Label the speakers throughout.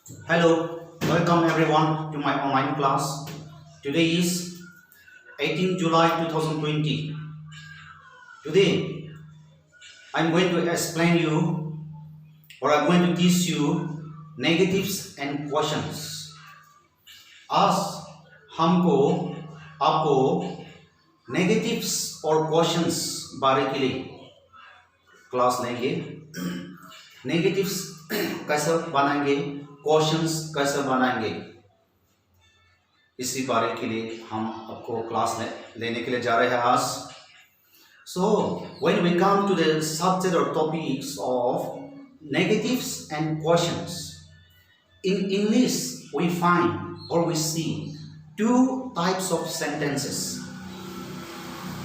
Speaker 1: Hello, welcome everyone to my online class. Today is 18 July 2020. Today I'm going to explain you or I'm going to teach you negatives and quotients. आज हमको आपको negatives और quotients बारे के लिए class लेंगे. negatives कैसे बनाएंगे, क्वेश्चंस कैसे बनाएंगे, इसी बारे के लिए हम आपको क्लास लेने के लिए जा रहे हैं आज. So when we come to the subject or topics of negatives and quotients, in English we find or we see two types of sentences.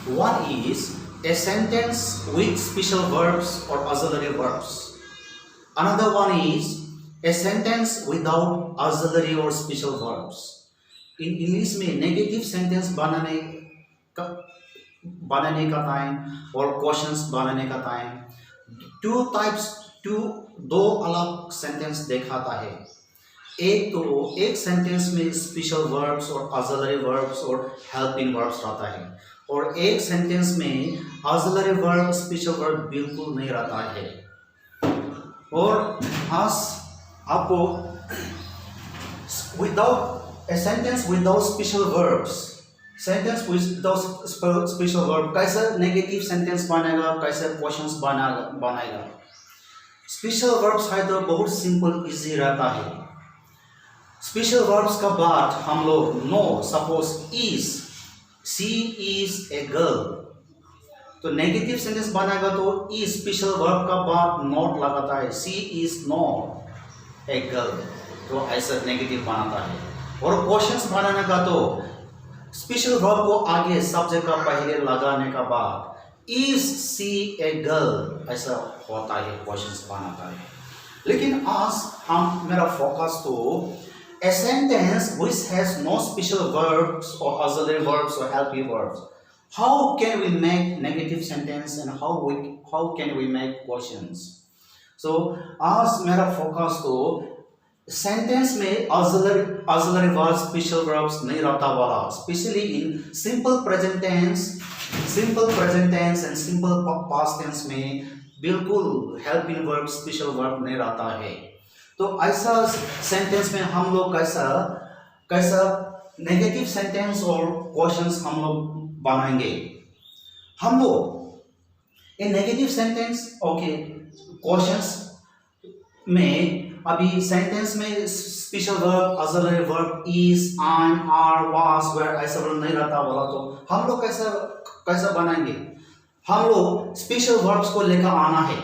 Speaker 1: One is a sentence with special verbs or auxiliary verbs. Another one is a sentence without auxiliary or special verbs. In English में negative sentence बनाने का time और questions बनाने का time दो अलग sentence दिखाता है. एक सेंटेंस में स्पेशल वर्ब्स और ऑक्सिलरी वर्ब्स और हेल्पिंग वर्ब्स रहता है, और एक सेंटेंस में ऑक्सिलरी वर्ब स्पेशल वर्ब बिल्कुल नहीं रहता है. और आज आपको without a sentence without special verbs, sentence without special verb कैसे नेगेटिव सेंटेंस बनेगा, कैसे क्वेश्चंस बनाएगा. स्पेशल वर्ब्स है तो बहुत सिंपल इजी रहता है. स्पेशल वर्ब्स का बाद हम लोग no, suppose is, she is a girl, तो नेगेटिव सेंटेंस बनेगा तो इज स्पेशल वर्ब का बाद नॉट लगाता है, she is not a girl, तो ऐसा नेगेटिव बनाता है. और क्वेश्चंस बनाने का तो स्पेशल वर्ब को आगे सब्जेक्ट का पहले लगाने का बाद इज शी ए गर्ल ऐसा होता है, क्वेश्चंस बनाता है. लेकिन आज मेरा फोकस तो a sentence which has no special verbs or auxiliary verbs or helping verbs. How can we make negative sentence and how can we make questions? So आज मेरा फोकस तो सेंटेंस में auxiliary verbs, special verbs नहीं रहता वाला, specially in simple present tense and simple past tense में बिल्कुल helping verb, special verb नहीं रहता है. तो ऐसा सेंटेंस में हम लोग कैसा नेगेटिव सेंटेंस और क्वेश्चंस हम लोग बनाएंगे. हम लोग in negative sentence okay questions में अभी सेंटेंस में special verb, auxiliary verb is, am, are, was, were ऐसा नहीं रहता वाला, तो हम लोग कैसा बनाएंगे. हम लोग स्पेशल वर्ब्स को लेकर आना है,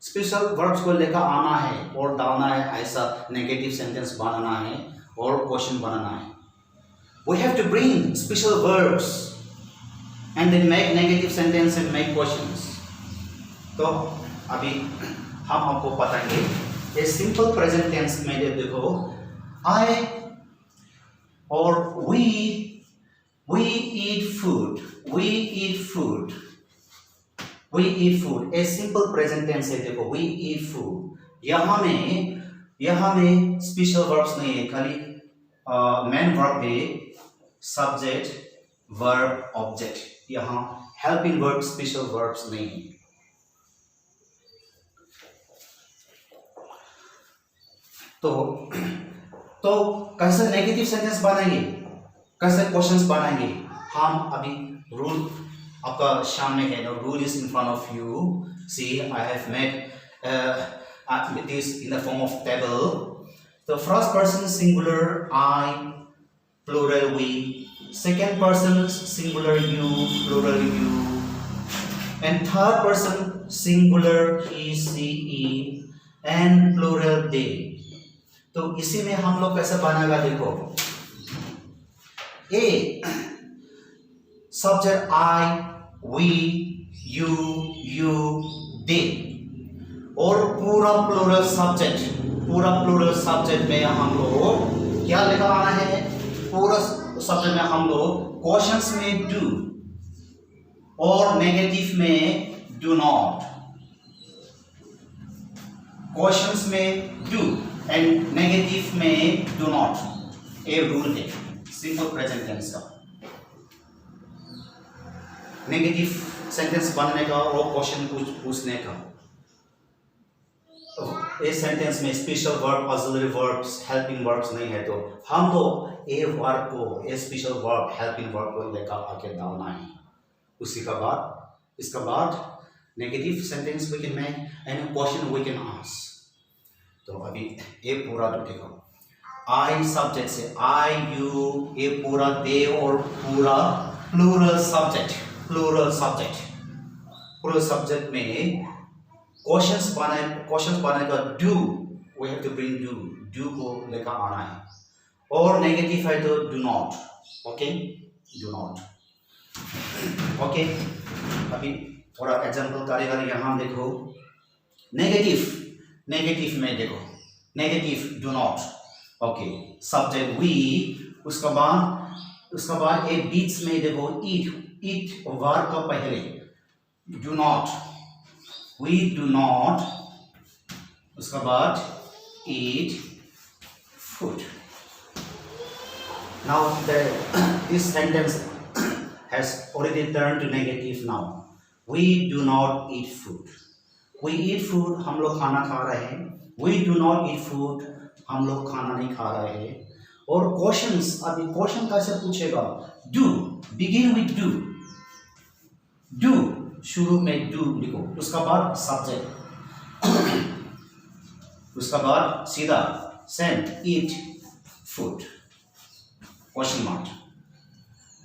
Speaker 1: स्पेशल वर्ब्स को लेकर आना है और डालना है, ऐसा नेगेटिव सेंटेंस बनाना है और क्वेश्चन बनाना है. We have to bring special verbs and then make negative sentence and make questions. तो अभी हम आपको बताएंगे ये सिंपल प्रेजेंट टेंस में देखो, I और we eat food, we eat food. A simple present tense है, देखो we eat food. यहाँ में स्पेशल वर्ब्स नहीं है, खाली मेन वर्ब है, सब्जेक्ट, वर्ब, ऑब्जेक्ट. यहाँ हेल्पिंग वर्ब, स्पेशल वर्ब्स नहीं है. तो कैसे नेगेटिव सेंटेंस बनाएंगे, कैसे क्वेश्चंस बनाएंगे. हम अभी रूल आपका सामने है, no rule is in front of you. See I have made this in the form of table. The first person singular I, plural we. Second person singular you, plural you. And third person singular he, she, he and plural they. तो इसी में हम लोग कैसे बनाएगा, देखो a subject I, we, you, they और पूरा प्लूरल सब्जेक्ट में हम लोग क्या लेकर आना है, पूरा सब्जेक्ट में हम लोग क्वेश्चंस में डू और नेगेटिव में डू नॉट. क्वेश्चंस में डू एंड नेगेटिव में डू नॉट, ये रूल है सिंपल प्रेजेंट टेंस का। नेगेटिव सेंटेंस बनने का और क्वेश्चन पूछने का। तो इस सेंटेंस में special verb, auxiliary verbs, helping verbs नहीं है, तो हम तो ए वर्ब को, ए स्पेशल वर्ब, हेल्पिंग वर्ब को लेकर आके डालना है। उसी का बाद, इसका बाद negative sentence we can make and question we can ask. तो अभी ये पूरा तो देखो, आई सब्जेक्ट से आई यू, ये पूरा दे और पूरा प्लूरल सब्जेक्ट, प्लूरल सब्जेक्ट में क्वेश्चंस बनाने का do, we have to bring do को लेकर आना है। और नेगेटिव है तो do not, okay, do not, okay. अभी थोड़ा एग्जांपल करेगा, यहाँ देखो नेगेटिव में देखो, negative do not, okay, subject we, उसका बाद एक बीच में देखो ईट वर्ब का पहले do not, we do not, उसका बाद eat food. Now this sentence has already turned to negative now. We do not eat food. We eat food, हम लोग खाना खा रहे हैं। We do not eat food, हम लोग खाना नहीं खा रहे हैं। और क्वेश्चंस, अभी क्वेश्चन कैसे पूछेगा? Do, begin with do. Do, शुरू में do लिखो, उसका बाद सब्जेक्ट, उसका बाद सीधा send, eat food, question mark.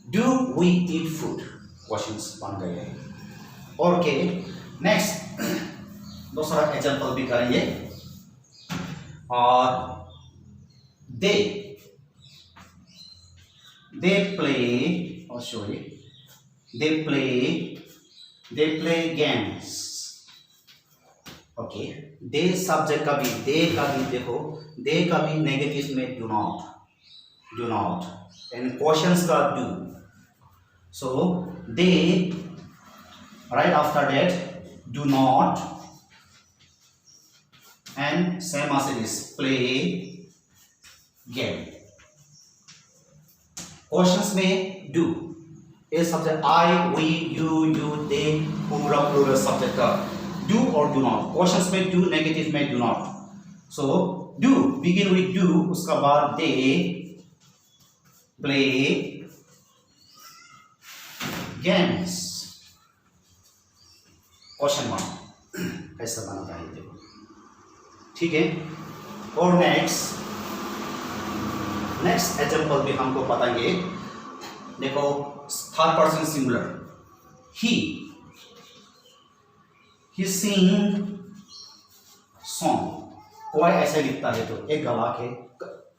Speaker 1: Do we eat food, questions बन गए हैं। ओके, नेक्स्ट दूसरा एग्जांपल भी करेंगे। और दे प्ले, और sorry, they play games, okay. They subject का भी, दे का भी देखो, दे का भी नेगेटिव में डू नॉट, and questions का do. So they, right after that, do not, and same as it is, play game. Questions में do, ये subject I, we, you, they, पूरा plural subject का do or do not. Questions में do, negative में do not. So do, begin with do, उसका बाद they play games, question mark. ऐसा बनता है देखो, ठीक है। और नेक्स्ट एग्जांपल भी हमको बताएंगे। देखो थर्ड पर्सन सिंगुलर, ही सिंग सॉन्ग, कोई ऐसे लिखता है तो एक गला के,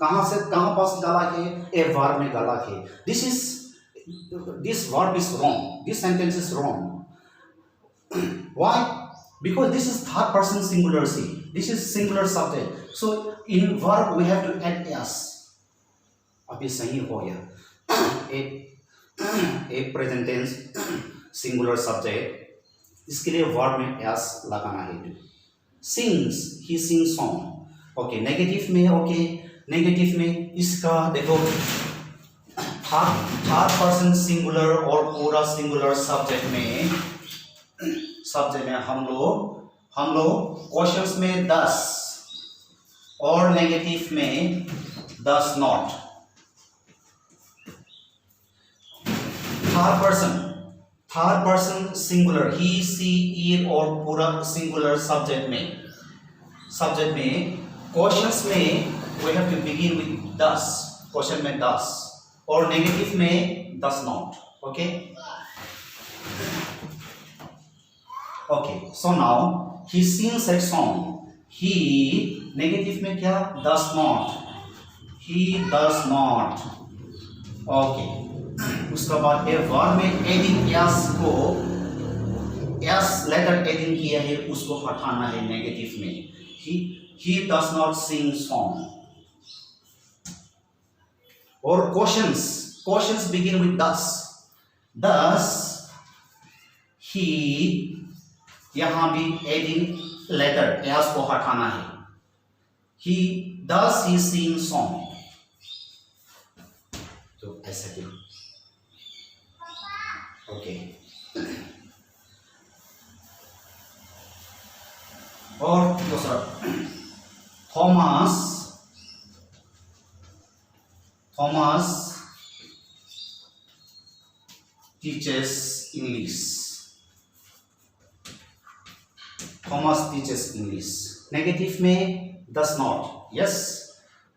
Speaker 1: कहाँ पास गला के, ए वर्ब में गला के। This verb is wrong, this sentence is wrong. Why? Because this is third person singular. See, this is singular subject. So in verb we have to add s. अभी सही हो गया। एक present tense singular subject, इसके लिए verb में s लगाना है। Sings, he sings song. Okay, negative में, okay, नेगेटिव में इसका देखो थर्ड पर्सन सिंगुलर और पूरा सिंगुलर सब्जेक्ट में हम लोग क्वेश्चंस में 10 और नेगेटिव में 10 नॉट। थर्ड पर्सन सिंगुलर, ही, सी, ईट और पूरा सिंगुलर सब्जेक्ट में क्वेश्चंस में we have to begin with 10, question में 10 और नेगेटिव में 10 not, okay. Okay, so now he sings a song, he negative में क्या, 10 not, he does not, okay. उसका बाद ए वर्ब में एडिंग एस को, एस लेटर एडिंग किया है, उसको हटाना है नेगेटिव में। he does not sing song. और questions begin with thus he, यहाँ भी एडिंग लेटर एस को हटाना है, he sing song? तो ऐसा क्यों? ओके और दूसरा Thomas teaches English. Thomas teaches English. Negative में does not. Yes,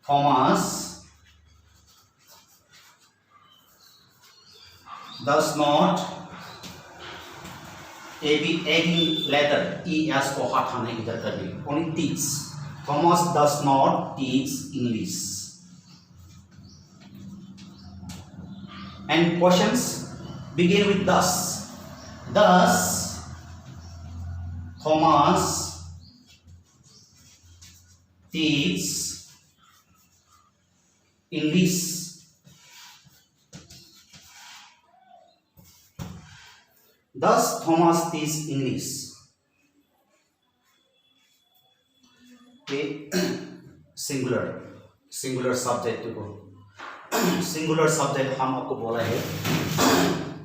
Speaker 1: Thomas does not. adding letter es को हटाने इधर कर दी. Only teach. Thomas does not teach English. And questions begin with thus. Thus, Thomas teaches English. Thus, Thomas teaches English. Okay. singular subject को singular subject हम आपको बोला है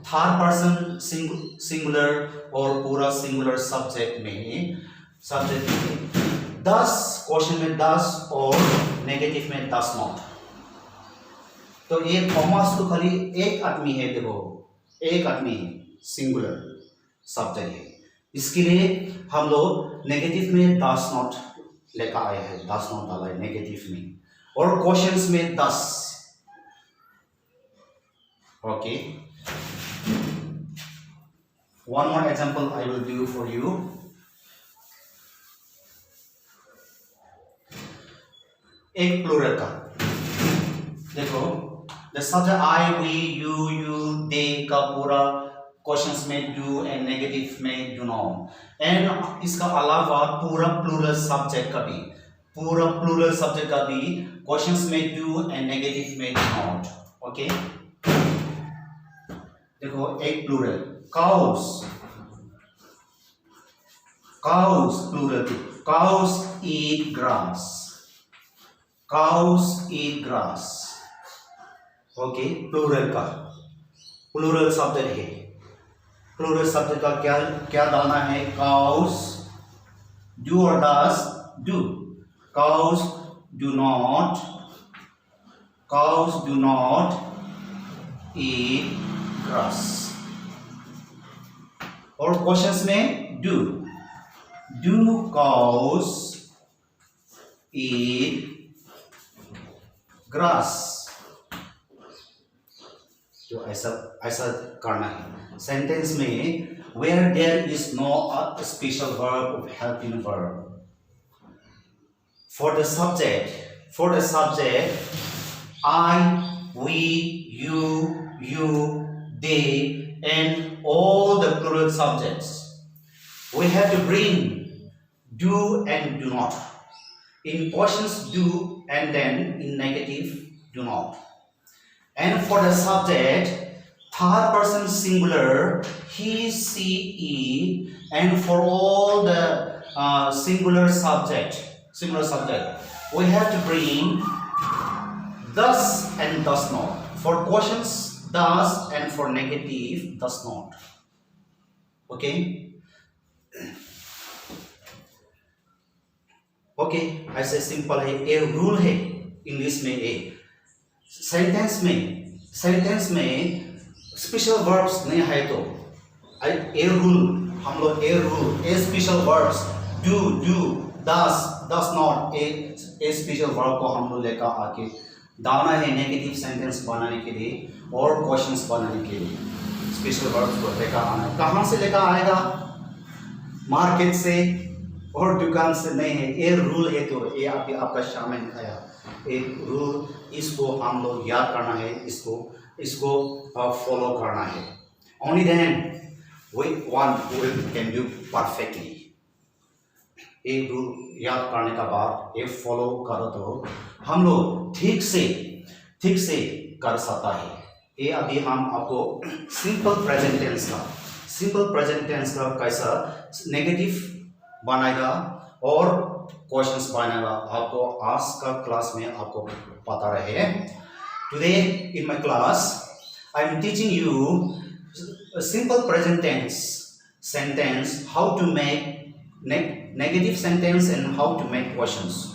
Speaker 1: third person singular और पूरा सिंगुलर सब्जेक्ट में दस क्वेश्चन में दस और नेगेटिव में दस नॉट. तो ये थॉमस तो खाली एक आदमी है. देखो एक आदमी सिंगुलर सब्जेक्ट है. इसके लिए हम लोग नेगेटिव में दस नॉट लेकर आए हैं. दस नॉट डाला है नेगेटिव में और क्वेश्चंस में 10. Okay. One more example I will do for you. एक प्लूरल का देखो the subject I, we, you, they का पूरा क्वेश्चंस में do and नेगेटिव में do not. and इसका अलावा पूरा प्लूरल सब्जेक्ट का भी क्वेश्चंस में do and नेगेटिव में do not. ओके देखो एक plural cows plural cows eat grass. Okay plural subject है. प्लूरल सब्जेक्ट का क्या डालना है? cows do or does do. cows do not eat grass. और क्वेश्चंस में do cows eat grass. तो ऐसा करना है. सेंटेंस में where there is no special verb of helping verb. For the subject I, we, you, they, and all the plural subjects, we have to bring do and do not. In questions do and then in negative do not. And for the subject, third person singular he, she, it, and for all the singular subject, we have to bring thus and does not. For questions, does, and for negative, does not. Okay? Okay ऐसे simple है. A rule है English में. A sentence में special verbs नहीं है तो a rule हम लोग a special verbs do does not a special verb को हम लोग लेकर आके डालना है नेगेटिव सेंटेंस बनाने के लिए और क्वेश्चंस बनाने के लिए. स्पेशल वर्ब्स को लेकर आना है. कहाँ से लेकर आएगा? मार्केट से और दुकान से नहीं है. ये रूल है तो ये आपका सामने दिखाया एक रूल. इसको हम लोग याद करना है. इसको फॉलो करना है. Only then we can do perfectly. ये रूल याद करने का बाद ये फॉलो करो तो हम लोग ठीक से कर सकता है. ये अभी हम आपको सिंपल प्रेजेंट टेंस का कैसा नेगेटिव बनाएगा और क्वेश्चंस बनाएगा आपको आज का क्लास में आपको पता रहे. Today in my class I am teaching you a simple present tense sentence, how to make negative sentence and how to make questions.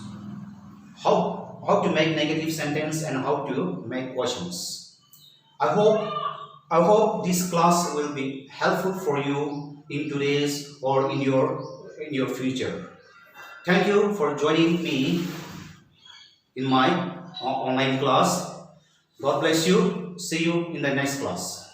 Speaker 1: How to make negative sentence and how to make questions. I hope this class will be helpful for you in today's or in your future. Thank you for joining me in my online class. God bless you. See you in the next class.